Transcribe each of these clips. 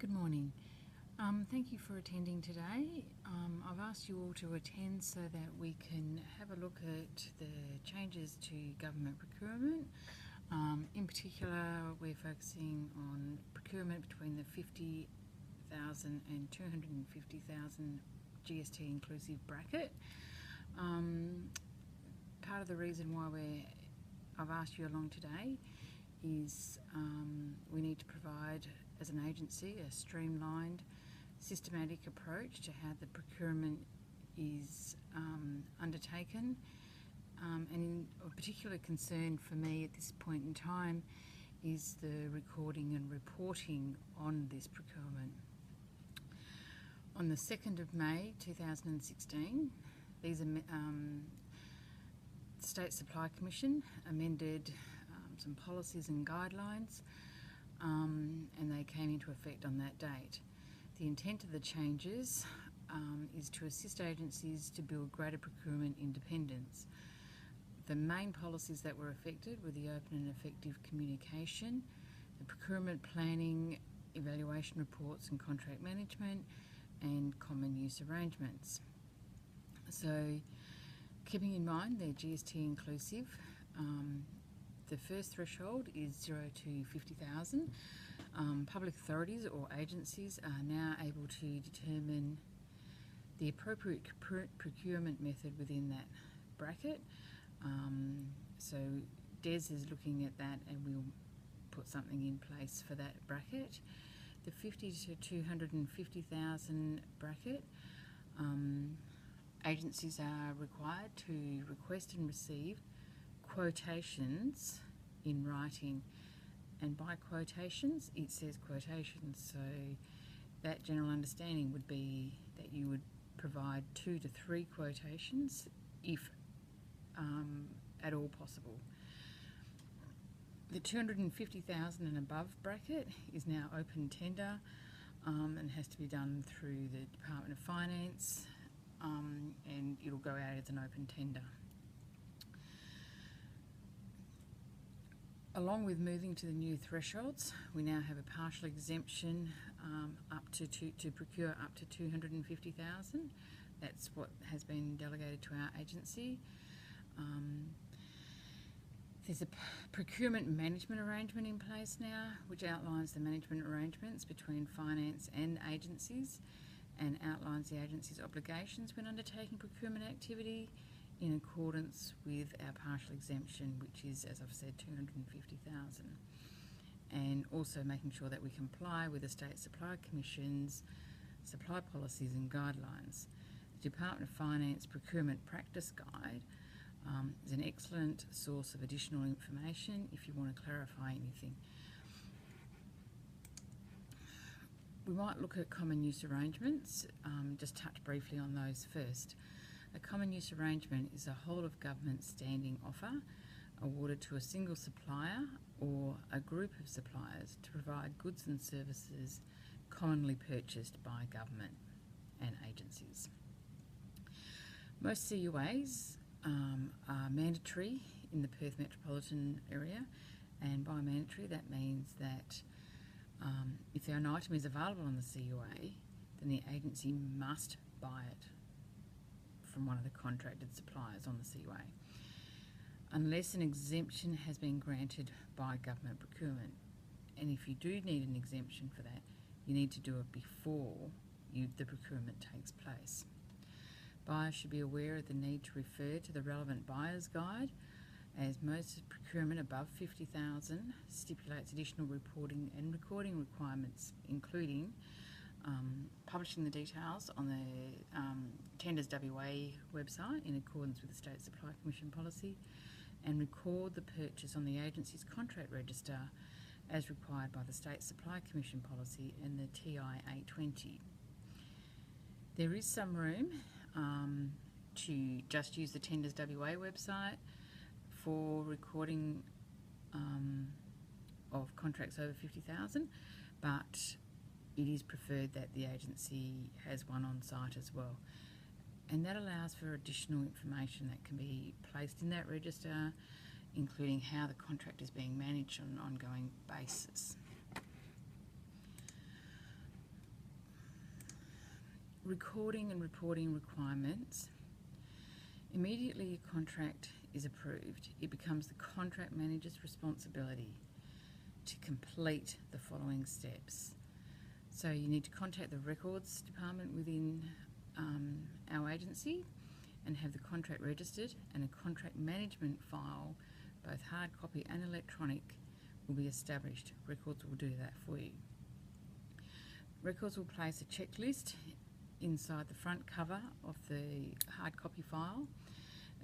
Good morning. Thank you for attending today. I've asked you all to attend so that we can have a look at the changes to government procurement. In particular, we're focusing on procurement between the 50,000 and 250,000 GST inclusive bracket. Part of the reason why I've asked you along today is we need to provide, as an agency, a streamlined, systematic approach to how the procurement is undertaken. And of particular concern for me at this point in time is the recording and reporting on this procurement. On the 2nd of May 2016, the State Supply Commission amended some policies and guidelines, and they came into effect on that date. The intent of the changes is to assist agencies to build greater procurement independence. The main policies that were affected were the open and effective communication, the procurement planning, evaluation reports and contract management, and common use arrangements. So, keeping in mind they're GST inclusive, the first threshold is 0 to 50,000. Public authorities or agencies are now able to determine the appropriate procurement method within that bracket. So DES is looking at that, and we'll put something in place for that bracket. The 50 to 250,000 bracket, agencies are required to request and receive quotations in writing, and by quotations it says quotations, so that general understanding would be that you would provide 2 to 3 quotations if at all possible. The 250,000 and above bracket is now open tender and has to be done through the Department of Finance, and it'll go out as an open tender. Along with moving to the new thresholds, we now have a partial exemption to procure up to 250,000. That's what has been delegated to our agency. There's a procurement management arrangement in place now, which outlines the management arrangements between finance and agencies, and outlines the agency's obligations when undertaking procurement activity in accordance with our partial exemption, which is, as I've said, 250,000, and also making sure that we comply with the State Supply Commission's supply policies and guidelines. The Department of Finance Procurement Practice Guide is an excellent source of additional information if you want to clarify anything. We might look at common use arrangements, just touch briefly on those first. A common use arrangement is a whole of government standing offer awarded to a single supplier or a group of suppliers to provide goods and services commonly purchased by government and agencies. Most CUAs are mandatory in the Perth metropolitan area, and by mandatory that means that if an item is available on the CUA, then the agency must buy it from one of the contracted suppliers on the CUA, unless an exemption has been granted by government procurement. And if you do need an exemption for that, you need to do it before the procurement takes place. Buyers should be aware of the need to refer to the relevant buyer's guide, as most procurement above 50,000 stipulates additional reporting and recording requirements, including publishing the details on the Tenders WA website in accordance with the State Supply Commission policy, and record the purchase on the agency's contract register as required by the State Supply Commission policy and the TI 820. There is some room to just use the Tenders WA website for recording of contracts over 50,000, but it is preferred that the agency has one on site as well. And that allows for additional information that can be placed in that register, including how the contract is being managed on an ongoing basis. recording and reporting requirements. Immediately your contract is approved, it becomes the contract manager's responsibility to complete the following steps. So you need to contact the records department within our agency and have the contract registered, and a contract management file, both hard copy and electronic, will be established. Records will do that for you. Records will place a checklist inside the front cover of the hard copy file.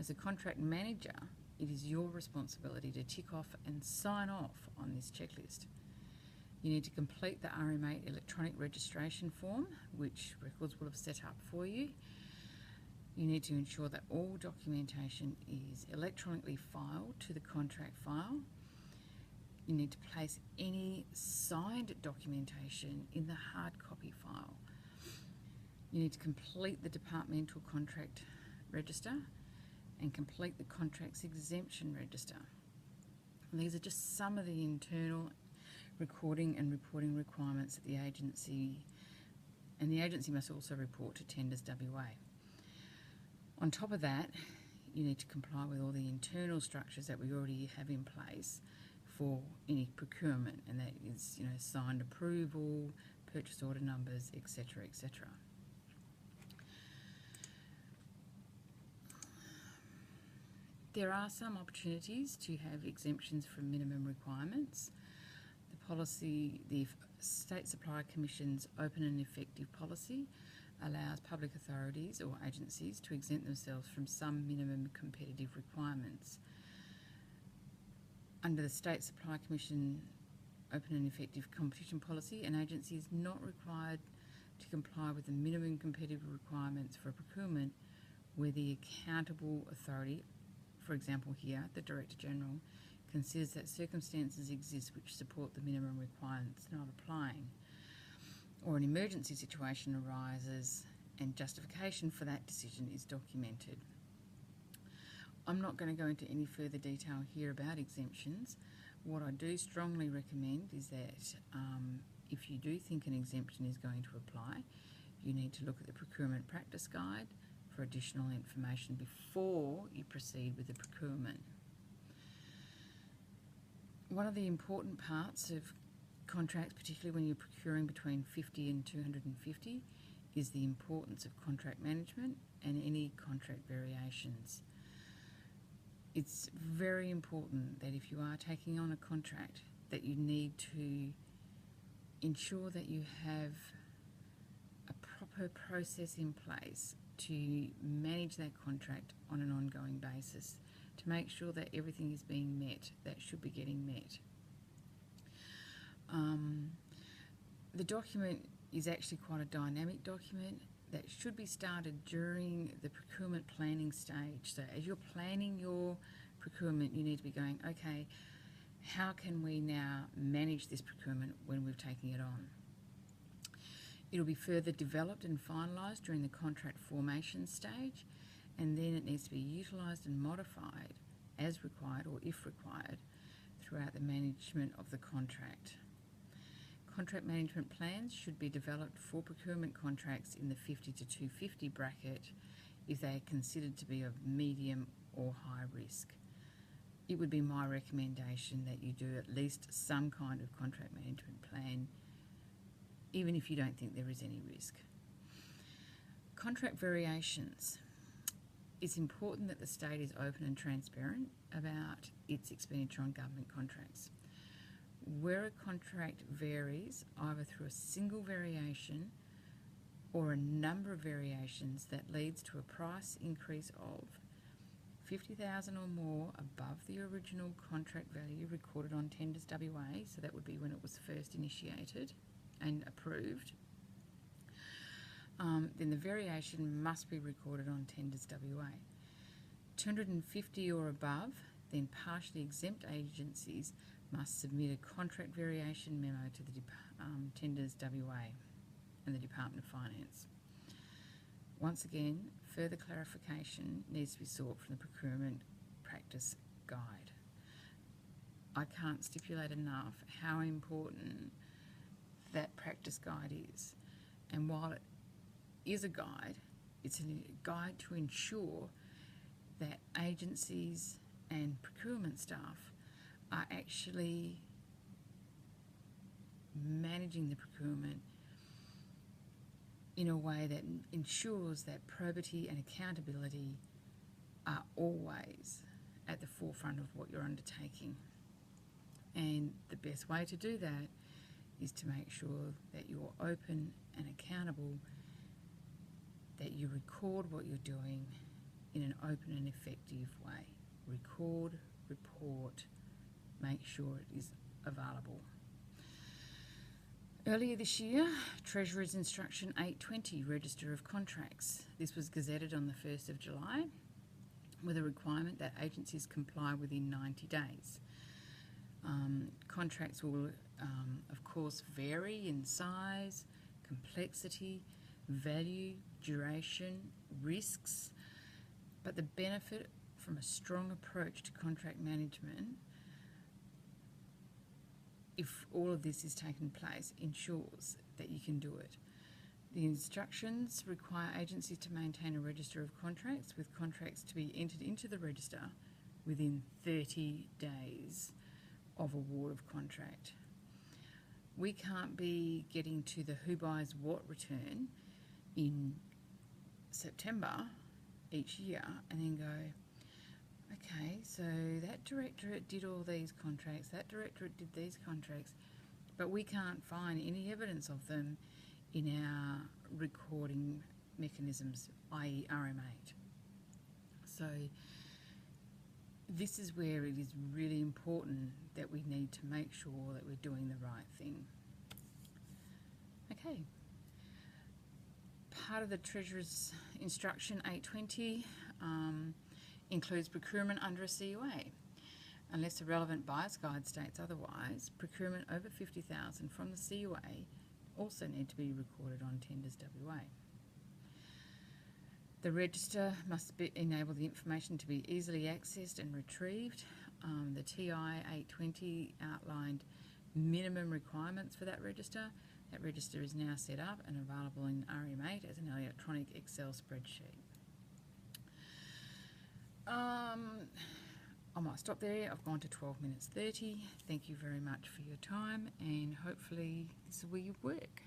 As a contract manager, it is your responsibility to tick off and sign off on this checklist. You need to complete the RM8 electronic registration form, which Records will have set up for you. You need to ensure that all documentation is electronically filed to the contract file. You need to place any signed documentation in the hard copy file. You need to complete the departmental contract register and complete the contracts exemption register. And these are just some of the internal recording and reporting requirements that the agency, and the agency must also report to Tenders WA. On top of that, you need to comply with all the internal structures that we already have in place for any procurement, and that is, signed approval, purchase order numbers, etc., etc. There are some opportunities to have exemptions from minimum requirements. The State Supply Commission's open and effective policy allows public authorities or agencies to exempt themselves from some minimum competitive requirements. Under the State Supply Commission open and effective competition policy, an agency is not required to comply with the minimum competitive requirements for a procurement where the accountable authority, for example here, the Director General, considers that circumstances exist which support the minimum requirements not applying, or an emergency situation arises and justification for that decision is documented. I'm not going to go into any further detail here about exemptions. What I do strongly recommend is that if you do think an exemption is going to apply, you need to look at the Procurement Practice Guide for additional information before you proceed with the procurement. One of the important parts of contracts, particularly when you're procuring between 50 and 250, is the importance of contract management and any contract variations. It's very important that if you are taking on a contract, that you need to ensure that you have a proper process in place to manage that contract on an ongoing basis, to make sure that everything is being met that should be getting met. The document is actually quite a dynamic document that should be started during the procurement planning stage. So as you're planning your procurement, you need to be going, okay, how can we now manage this procurement when we're taking it on? It'll be further developed and finalised during the contract formation stage, and then it needs to be utilised and modified as required or if required throughout the management of the contract. Contract management plans should be developed for procurement contracts in the 50 to 250 bracket if they are considered to be of medium or high risk. It would be my recommendation that you do at least some kind of contract management plan, even if you don't think there is any risk. Contract variations. It's important that the state is open and transparent about its expenditure on government contracts. Where a contract varies either through a single variation or a number of variations that leads to a price increase of $50,000 or more above the original contract value recorded on Tenders WA, so that would be when it was first initiated and approved, then the variation must be recorded on Tenders WA. 250 or above, then partially exempt agencies must submit a contract variation memo to the Tenders WA and the Department of Finance. Once again, further clarification needs to be sought from the Procurement Practice Guide. I can't stipulate enough how important that practice guide is, and while is a guide. It's a guide to ensure that agencies and procurement staff are actually managing the procurement in a way that ensures that probity and accountability are always at the forefront of what you're undertaking. And the best way to do that is to make sure that you're open and accountable, that you record what you're doing in an open and effective way. Record, report, make sure it is available. Earlier this year, Treasurer's Instruction 820, Register of Contracts. This was gazetted on the 1st of July with a requirement that agencies comply within 90 days. Contracts will, of course, vary in size, complexity, value, duration, risks, but the benefit from a strong approach to contract management, if all of this is taking place, ensures that you can do it. The instructions require agencies to maintain a register of contracts, with contracts to be entered into the register within 30 days of award of contract. We can't be getting to the who buys what return in September each year and then go, okay, so that directorate did all these contracts, that directorate did these contracts, but we can't find any evidence of them in our recording mechanisms, i.e. RM8. So this is where it is really important that we need to make sure that we're doing the right thing. Okay. Part of the Treasurer's Instruction 820 includes procurement under a CUA. Unless the relevant buyer's guide states otherwise, procurement over $50,000 from the CUA also need to be recorded on Tenders WA. The register must enable the information to be easily accessed and retrieved. The TI 820 outlined minimum requirements for that register. That register is now set up and available in RM8 as an electronic Excel spreadsheet. I might stop there. I've gone to 12 minutes 30. Thank you very much for your time, and hopefully this will work.